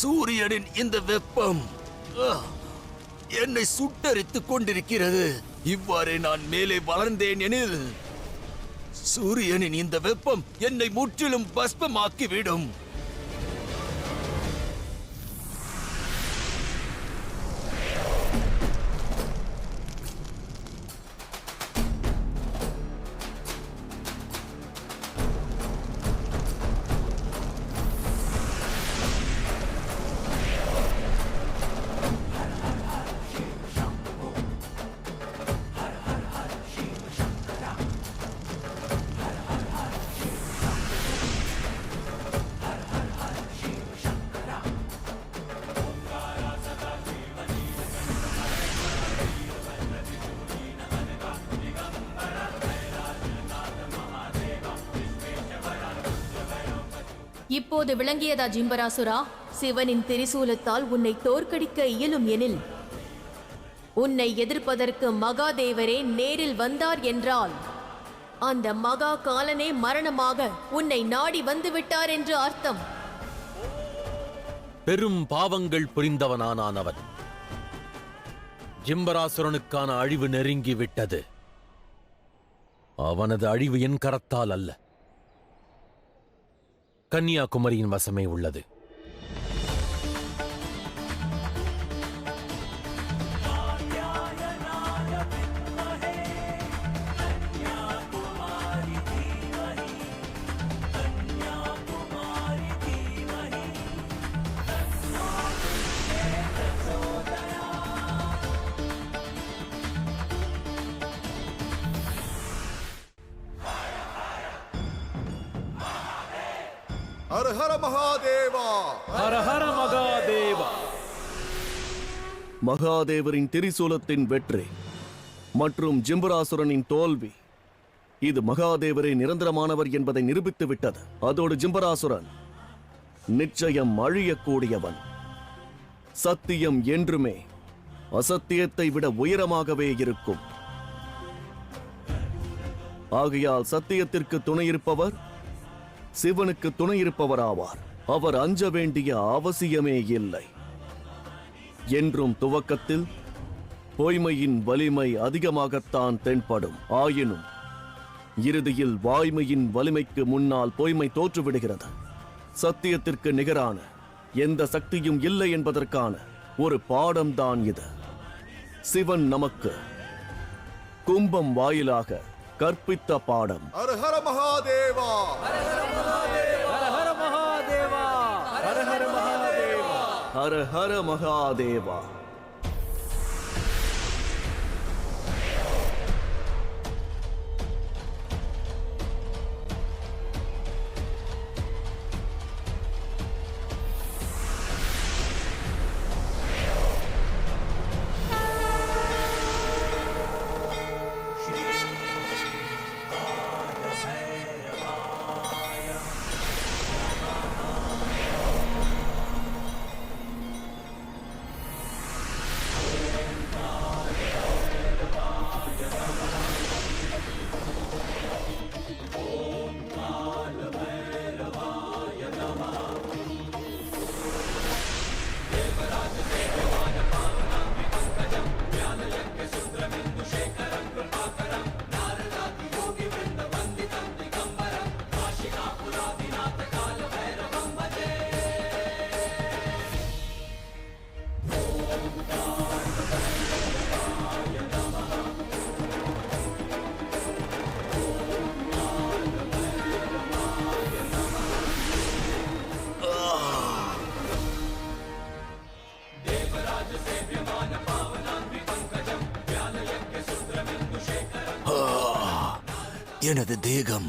சூரியனின் இந்த வெப்பம் என்னை சுட்டரித்துக் கொண்டிருக்கிறது. இவ்வாறே நான் மேலே வளர்ந்தேன் எனில் சூரியனின் இந்த வெப்பம் என்னை முற்றிலும் பஸ்பமாக்கிவிடும். இப்போது விளங்கியதா ஜிம்பராசுரா? சிவனின் திரிசூலத்தால் உன்னை தோற்கடிக்க இயலும் எனில், உன்னை எதிர்ப்பதற்கு மகாதேவரே நேரில் வந்தார் என்றால், அந்த மகா காலனே மரணமாக உன்னை நாடி வந்துவிட்டார் என்று அர்த்தம். பெரும் பாவங்கள் புரிந்தவனானான் அவன். ஜிம்பராசுரனுக்கான அழிவு நெருங்கிவிட்டது. அவனது அழிவு என் கரத்தால் அல்ல, கன்னியாகுமரியின் வசமே உள்ளது. ஹர ஹர மகாதேவா! ஹர ஹர மகாதேவா! மகாதேவரின் திரிசூலத்தின் வெற்றி மற்றும் ஜிம்பராசுரனின் தோல்வி, இது மகாதேவரே நிரந்தரமானவர் என்பதை நிரூபித்து விட்டது. அதோடு ஜிம்பராசுரன் நிச்சயம் அழியக்கூடியவன். சத்தியம் என்றுமே அசத்தியத்தை விட உயரமாகவே இருக்கும். ஆகையால் சத்தியத்திற்கு துணையிருப்பவர் சிவனுக்கு துணையிருப்பவராவார். அவர் அஞ்ச வேண்டிய அவசியமே இல்லை. என்றும் துவக்கத்தில் பொய்மையின் வலிமை அதிகமாகத்தான் தென்படும். ஆயினும் இறுதியில் வாய்மையின் வலிமைக்கு முன்னால் பொய்மை தோற்றுவிடுகிறது. சத்தியத்திற்கு நிகரான எந்த சக்தியும் இல்லை என்பதற்கான ஒரு பாடம்தான் இது. சிவன் நமக்கு கும்பம் வாயிலாக கற்பித்த பாடம். ஹர ஹர மகாதேவா! ஹர ஹர மகாதேவா! ஹர ஹர மகாதேவா! ஹர ஹர மகாதேவா! எனது தேகம்